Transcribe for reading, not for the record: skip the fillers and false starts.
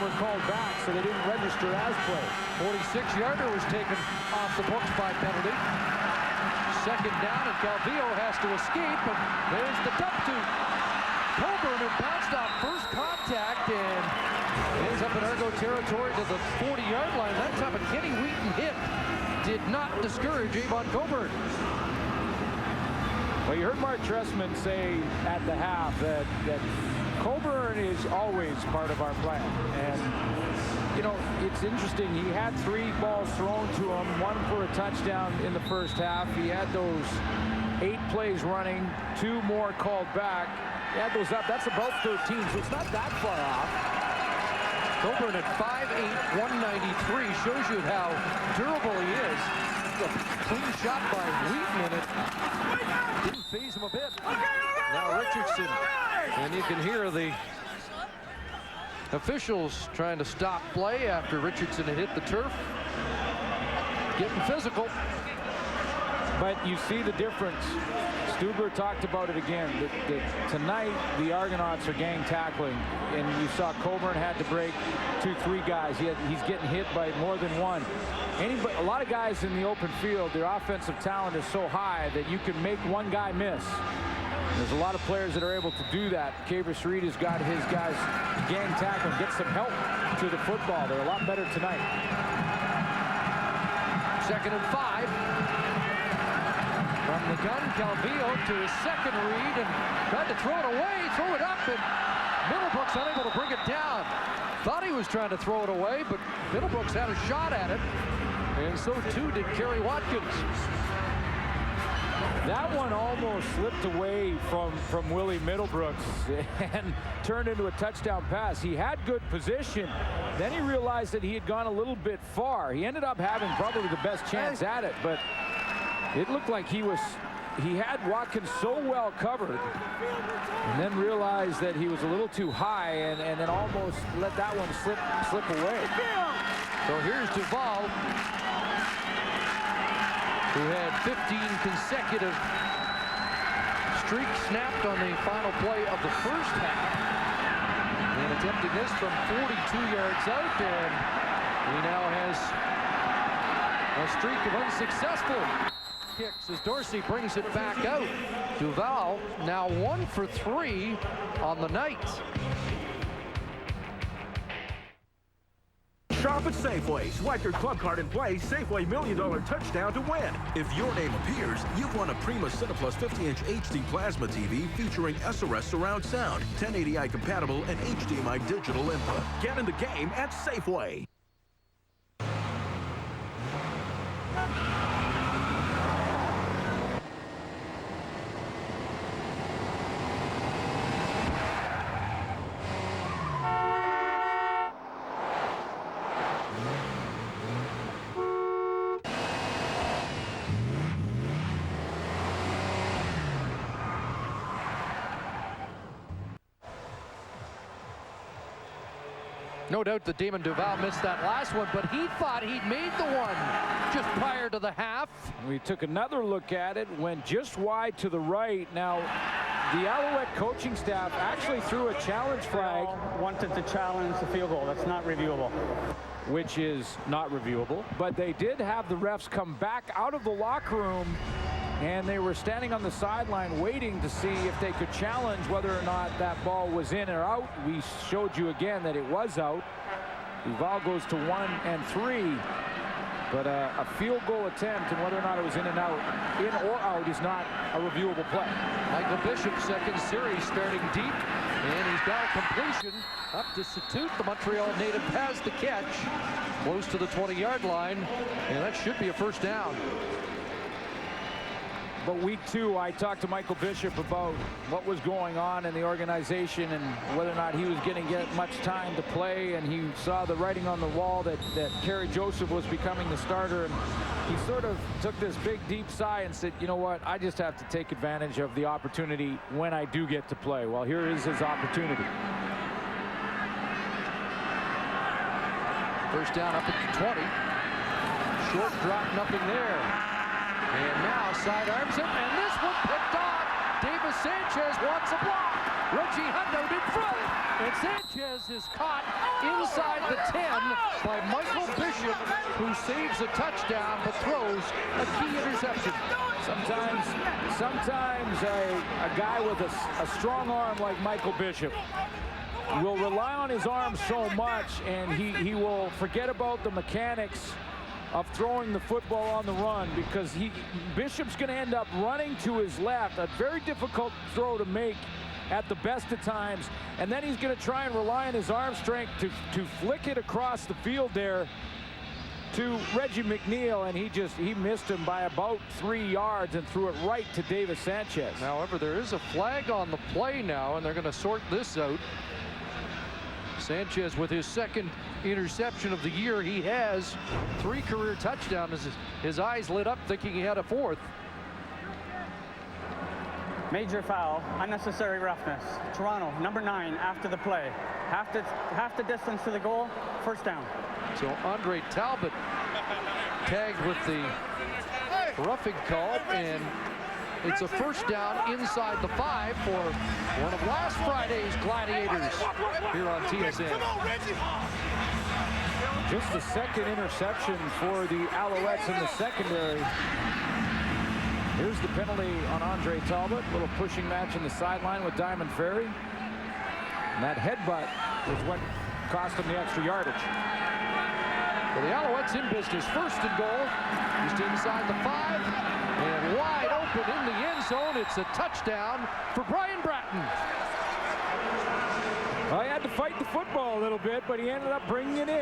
were called back, so they didn't register as play. 46-yarder was taken off the books by penalty. Second down, and Calvillo has to escape, and there's the dump to Coburn, who bounced off first contact and ends up in Argo territory to the 40-yard line. That time a Kenny Wheaton hit did not discourage Avon Coburn. Well, you heard Mark Trestman say at the half that Coburn is always part of our plan. And, you know, it's interesting. He had 3 balls thrown to him, 1 for a touchdown in the first half. He had those 8 plays running, 2 more called back. He had those up. That's about 13, so it's not that far off. Coburn at 5'8", 193 shows you how durable he is. A clean shot by Wheaton, and it didn't faze him a bit. Now Richardson, and you can hear the officials trying to stop play after Richardson had hit the turf. Getting physical. But you see the difference. Stuber talked about it again. That tonight, the Argonauts are gang tackling. And you saw Coburn had to break 2-3 guys. He's getting hit by more than one. A lot of guys in the open field, their offensive talent is so high that you can make one guy miss. There's a lot of players that are able to do that. Cavers Reed has got his guys gang tackling, get some help to the football. They're a lot better tonight. 2nd and 5. From the gun, Calvillo to his second read and tried to throw it away, throw it up, and Middlebrooks unable to bring it down. Thought he was trying to throw it away, but Middlebrooks had a shot at it, and so too did Kerry Watkins. That one almost slipped away from Willie Middlebrooks and turned into a touchdown pass. He had good position. Then he realized that he had gone a little bit far. He ended up having probably the best chance at it, but it looked like he had Watkins so well covered, and then realized that he was a little too high, and then almost let that one slip away. So here's Duval, who had 15 consecutive streaks snapped on the final play of the first half, and attempting this from 42 yards out, and he now has a streak of unsuccessful kicks as Dorsey brings it back out. Duval now 1 for 3 on the night. Shop at Safeway. Swipe your club card and play Safeway $1 Million Touchdown to win. If your name appears, you've won a Prima Cineplus 50-inch HD plasma TV featuring SRS surround sound, 1080i compatible, and HDMI digital input. Get in the game at Safeway. No doubt that Damon Duval missed that last one, but he thought he'd made the one just prior to the half. We took another look at it, went just wide to the right. Now, the Alouette coaching staff actually threw a challenge flag. Wanted to challenge the field goal. That's not reviewable. Which is not reviewable. But they did have the refs come back out of the locker room, and they were standing on the sideline waiting to see if they could challenge whether or not that ball was in or out. We showed you again that it was out. Duval goes to 1 and 3. But a field goal attempt, and whether or not it was in and out, in or out, is not a reviewable play. Michael Bishop, second series, starting deep, and he's got a completion up to Satut. The Montreal native has the catch, close to the 20-yard line, and that should be a first down. But week 2, I talked to Michael Bishop about what was going on in the organization and whether or not he was going to get much time to play, and he saw the writing on the wall that Kerry Joseph was becoming the starter, and he sort of took this big deep sigh and said, you know what, I just have to take advantage of the opportunity when I do get to play. Well, here is his opportunity. First down up at the 20. Short drop, nothing there. And now sidearms him, and this one picked off. Davis Sanchez wants a block. Reggie Hundo in front, and Sanchez is caught inside the 10 by Michael Bishop, who saves a touchdown but throws a key interception. Sometimes a guy with a strong arm like Michael Bishop will rely on his arm so much, and he will forget about the mechanics of throwing the football on the run, because Bishop's going to end up running to his left, a very difficult throw to make at the best of times, and then he's going to try and rely on his arm strength to flick it across the field there to Reggie McNeil, and he missed him by about 3 yards and threw it right to Davis Sanchez. However, there is a flag on the play now, and they're going to sort this out. Sanchez with his second interception of the year. He has 3 career touchdowns. His eyes lit up thinking he had a 4th. Major foul, unnecessary roughness. Toronto, number 9, after the play. Half the distance to the goal, first down. So Andre Talbot tagged with the roughing call, and it's a first down inside the 5 for one of last Friday's Gladiators here on TSN. Just the second interception for the Alouettes in the secondary. Here's the penalty on Andre Talbot. Little pushing match in the sideline with Diamond Ferry. And that headbutt was what cost him the extra yardage. Well, the Alouettes in business. First and goal. Just inside the 5. And wide open in the end zone. It's a touchdown for Brian Bratton. Well, he had to fight the football a little bit, but he ended up bringing it in.